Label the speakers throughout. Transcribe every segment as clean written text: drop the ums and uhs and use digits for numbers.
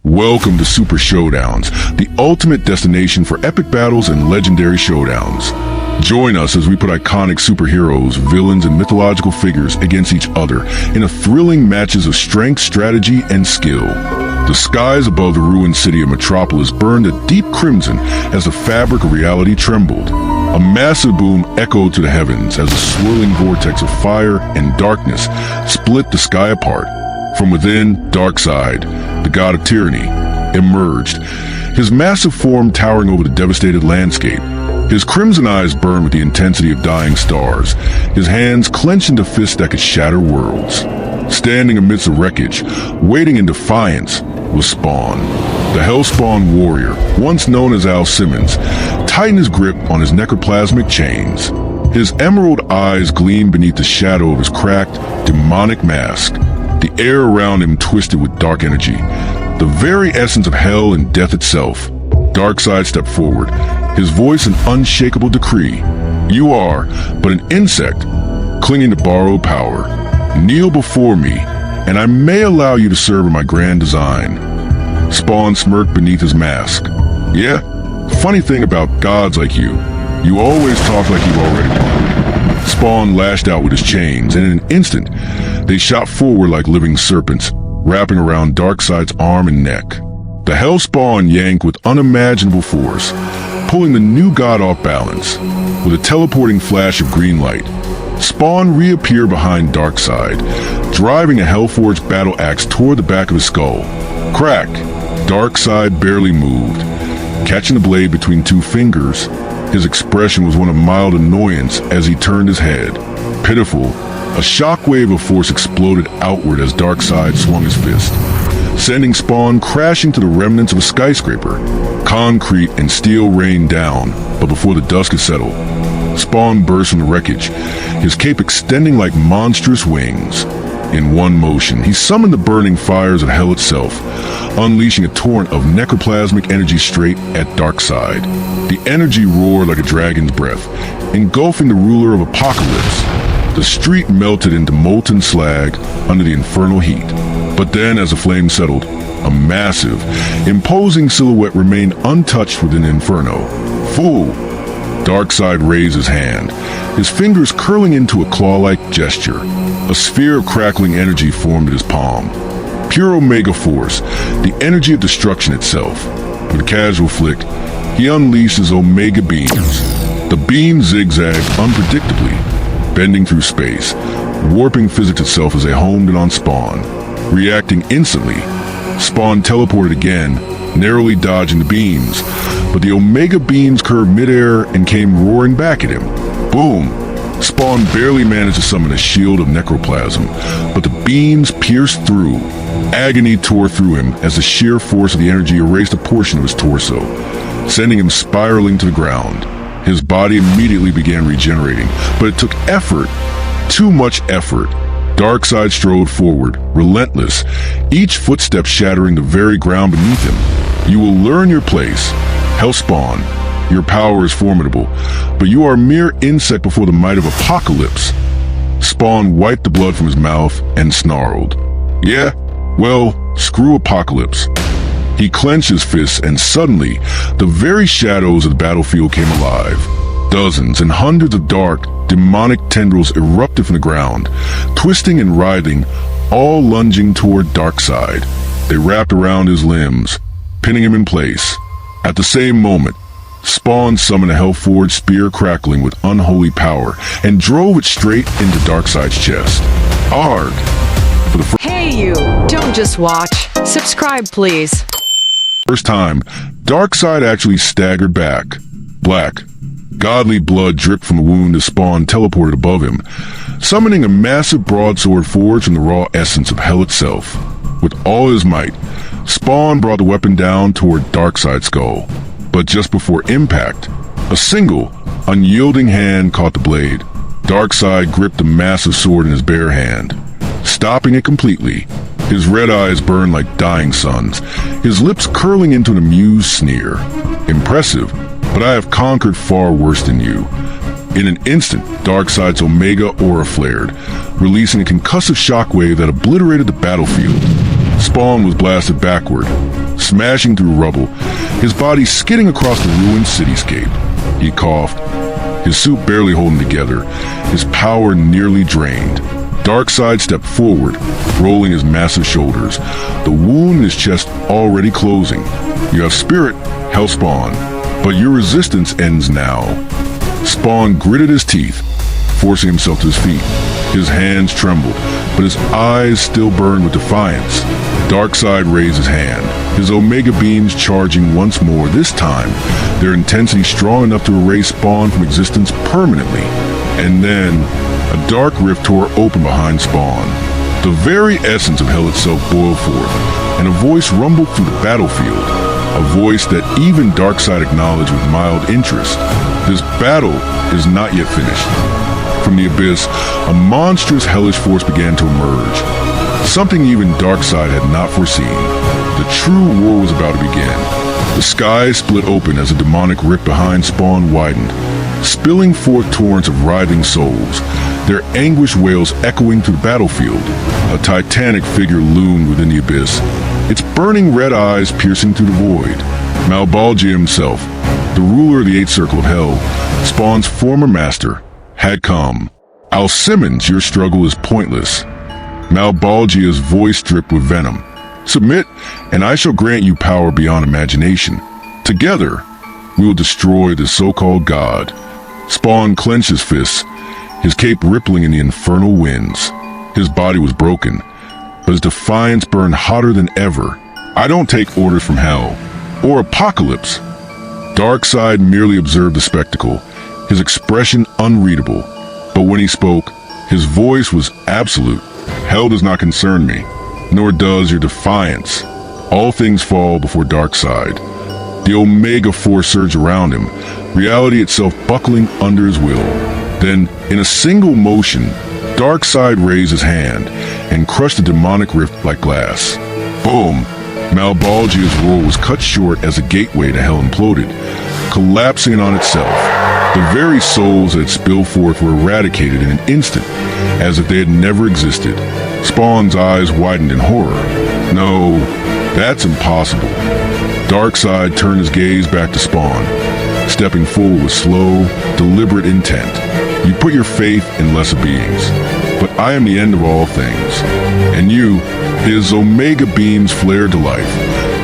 Speaker 1: Welcome to Super Showdowns, the ultimate destination for epic battles and legendary showdowns. Join us as we put iconic superheroes, villains, and mythological figures against each other in a thrilling matches of strength, strategy, and skill. The skies above the ruined city of Metropolis burned a deep crimson as the fabric of reality trembled. A massive boom echoed to the heavens as a swirling vortex of fire and darkness split the sky apart. From within, Darkseid, the god of tyranny, emerged, his massive form towering over the devastated landscape. His crimson eyes burned with the intensity of dying stars, his hands clenched into fists that could shatter worlds. Standing amidst the wreckage, waiting in defiance, was Spawn. The Hellspawn warrior, once known as Al Simmons, tightened his grip on his necroplasmic chains. His emerald eyes gleamed beneath the shadow of his cracked, demonic mask. The air around him twisted with dark energy, the very essence of hell and death itself. Darkseid stepped forward, his voice an unshakable decree. You are but an insect, clinging to borrowed power. Kneel before me, and I may allow you to serve in my grand design. Spawn smirked beneath his mask. Yeah, funny thing about gods like you always talk like you've already won. Spawn lashed out with his chains, and in an instant, they shot forward like living serpents, wrapping around Darkseid's arm and neck. The Hellspawn yanked with unimaginable force, pulling the new god off balance. With a teleporting flash of green light, Spawn reappeared behind Darkseid, driving a Hellforged battle axe toward the back of his skull. Crack! Darkseid barely moved. Catching the blade between two fingers, his expression was one of mild annoyance as he turned his head. Pitiful, a shockwave of force exploded outward as Darkseid swung his fist, sending Spawn crashing to the remnants of a skyscraper. Concrete and steel rained down, but before the dust could settle, Spawn burst from the wreckage, his cape extending like monstrous wings. In one motion, he summoned the burning fires of hell itself, unleashing a torrent of necroplasmic energy straight at Darkseid. The energy roared like a dragon's breath, engulfing the ruler of Apokolips. The street melted into molten slag under the infernal heat. But then, as the flames settled, a massive, imposing silhouette remained untouched within the inferno. Fool! Darkseid raised his hand, his fingers curling into a claw-like gesture. A sphere of crackling energy formed in his palm. Pure Omega Force, the energy of destruction itself. With a casual flick, he unleashed his Omega Beams. The beams zigzagged unpredictably, bending through space, warping physics itself as they homed in on Spawn. Reacting instantly, Spawn teleported again, narrowly dodging the beams, but the Omega Beams curved midair and came roaring back at him. Boom! Spawn barely managed to summon a shield of necroplasm, but the beams pierced through. Agony tore through him as the sheer force of the energy erased a portion of his torso, sending him spiraling to the ground. His body immediately began regenerating, but it took effort, too much effort. Darkseid strode forward, relentless, each footstep shattering the very ground beneath him. You will learn your place, Hellspawn. Your power is formidable, but you are a mere insect before the might of Apokolips. Spawn wiped the blood from his mouth and snarled. Yeah, well, screw Apokolips. He clenched his fists, and suddenly, the very shadows of the battlefield came alive. Dozens and hundreds of dark, demonic tendrils erupted from the ground, twisting and writhing, all lunging toward Darkseid. They wrapped around his limbs, pinning him in place. At the same moment, Spawn summoned a Hellforged spear crackling with unholy power and drove it straight into Darkseid's chest. Arg! For the
Speaker 2: Hey you! Don't just watch. Subscribe, please.
Speaker 1: first time, Darkseid actually staggered back. Black, godly blood dripped from the wound as Spawn teleported above him, summoning a massive broadsword forged from the raw essence of hell itself. With all his might, Spawn brought the weapon down toward Darkseid's skull. But just before impact, a single, unyielding hand caught the blade. Darkseid gripped the massive sword in his bare hand, stopping it completely. His red eyes burned like dying suns, his lips curling into an amused sneer. Impressive, but I have conquered far worse than you. In an instant, Darkseid's Omega aura flared, releasing a concussive shockwave that obliterated the battlefield. Spawn was blasted backward, smashing through rubble, his body skidding across the ruined cityscape. He coughed, his suit barely holding together, his power nearly drained. Darkseid stepped forward, rolling his massive shoulders, the wound in his chest already closing. You have spirit, Hellspawn, but your resistance ends now. Spawn gritted his teeth, forcing himself to his feet. His hands trembled, but his eyes still burned with defiance. Darkseid raised his hand, his Omega beams charging once more, this time their intensity strong enough to erase Spawn from existence permanently. And then, a dark rift tore open behind Spawn. The very essence of hell itself boiled forth, and a voice rumbled through the battlefield, a voice that even Darkseid acknowledged with mild interest. This battle is not yet finished. From the abyss, a monstrous hellish force began to emerge. Something even Darkseid had not foreseen. The true war was about to begin. The sky split open as a demonic rift behind Spawn widened, spilling forth torrents of writhing souls, their anguished wails echoing through the battlefield. A titanic figure loomed within the abyss, its burning red eyes piercing through the void. Malbolgia himself, the ruler of the Eighth Circle of Hell, Spawn's former master, had come. Simmons, your struggle is pointless. Malbolgia's voice dripped with venom. Submit, and I shall grant you power beyond imagination. Together, we will destroy this so-called god. Spawn clenched his fists, his cape rippling in the infernal winds. His body was broken, but his defiance burned hotter than ever. I don't take orders from hell, or Apokolips. Darkseid merely observed the spectacle, his expression unreadable. But when he spoke, his voice was absolute. Hell does not concern me, nor does your defiance. All things fall before Darkseid. The Omega Force surged around him, reality itself buckling under his will. Then, in a single motion, Darkseid raised his hand and crushed the demonic rift like glass. Boom! Malbolgia's roar was cut short as the gateway to hell imploded, collapsing on itself. The very souls that had spilled forth were eradicated in an instant, as if they had never existed. Spawn's eyes widened in horror. No, that's impossible. Darkseid turned his gaze back to Spawn, stepping forward with slow, deliberate intent. You put your faith in lesser beings, but I am the end of all things. And you, his Omega beams flared to life,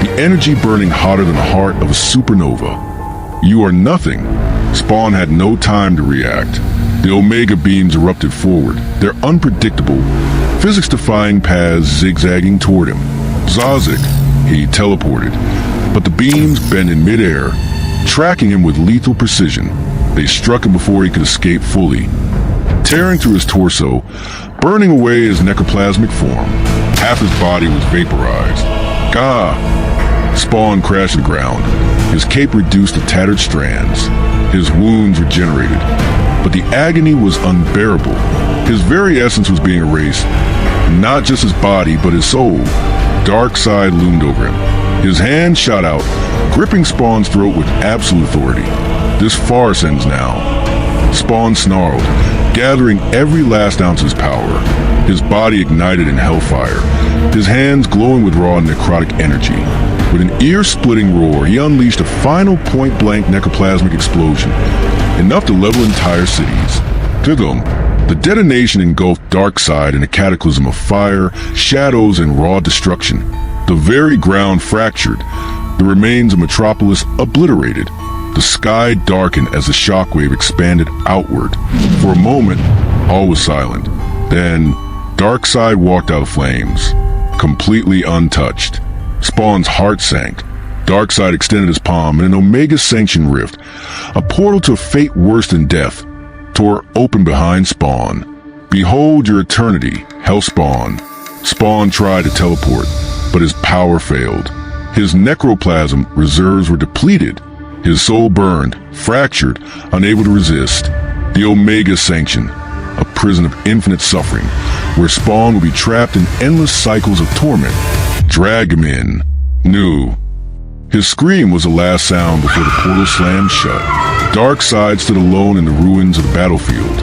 Speaker 1: the energy burning hotter than the heart of a supernova. You are nothing. Spawn had no time to react. The Omega beams erupted forward, their unpredictable, physics-defying paths zigzagging toward him. Zazik, he teleported, but the beams bent in midair, tracking him with lethal precision. They struck him before he could escape fully, tearing through his torso, burning away his necroplasmic form. Half his body was vaporized. Gah! Spawn crashed to the ground, his cape reduced to tattered strands. His wounds regenerated, but the agony was unbearable. His very essence was being erased, not just his body, but his soul. Darkseid loomed over him. His hand shot out, gripping Spawn's throat with absolute authority. This farce ends now. Spawn snarled, gathering every last ounce of his power. His body ignited in hellfire, his hands glowing with raw necrotic energy. With an ear-splitting roar, he unleashed a final point-blank necroplasmic explosion, enough to level entire cities. Tigum, the detonation engulfed Darkseid in a cataclysm of fire, shadows, and raw destruction. The very ground fractured, the remains of Metropolis obliterated. The sky darkened as the shockwave expanded outward. For a moment, all was silent. Then, Darkseid walked out of flames, completely untouched. Spawn's heart sank. Darkseid extended his palm, and an Omega-sanctioned rift, a portal to a fate worse than death, tore open behind Spawn. Behold your eternity, Hellspawn. Spawn tried to teleport, but his power failed. His necroplasm reserves were depleted. His soul burned, fractured, unable to resist. The Omega Sanction, a prison of infinite suffering, where Spawn would be trapped in endless cycles of torment. Drag him in. New. His scream was the last sound before the portal slammed shut. Darkseid stood alone in the ruins of the battlefield.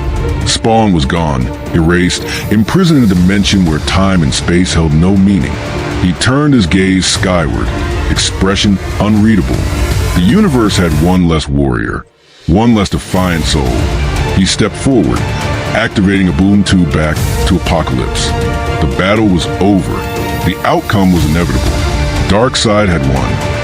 Speaker 1: Spawn was gone, erased, imprisoned in a dimension where time and space held no meaning. He turned his gaze skyward, expression unreadable. The universe had one less warrior, one less defiant soul. He stepped forward, activating a boom tube back to Apokolips. The battle was over. The outcome was inevitable. Darkseid had won.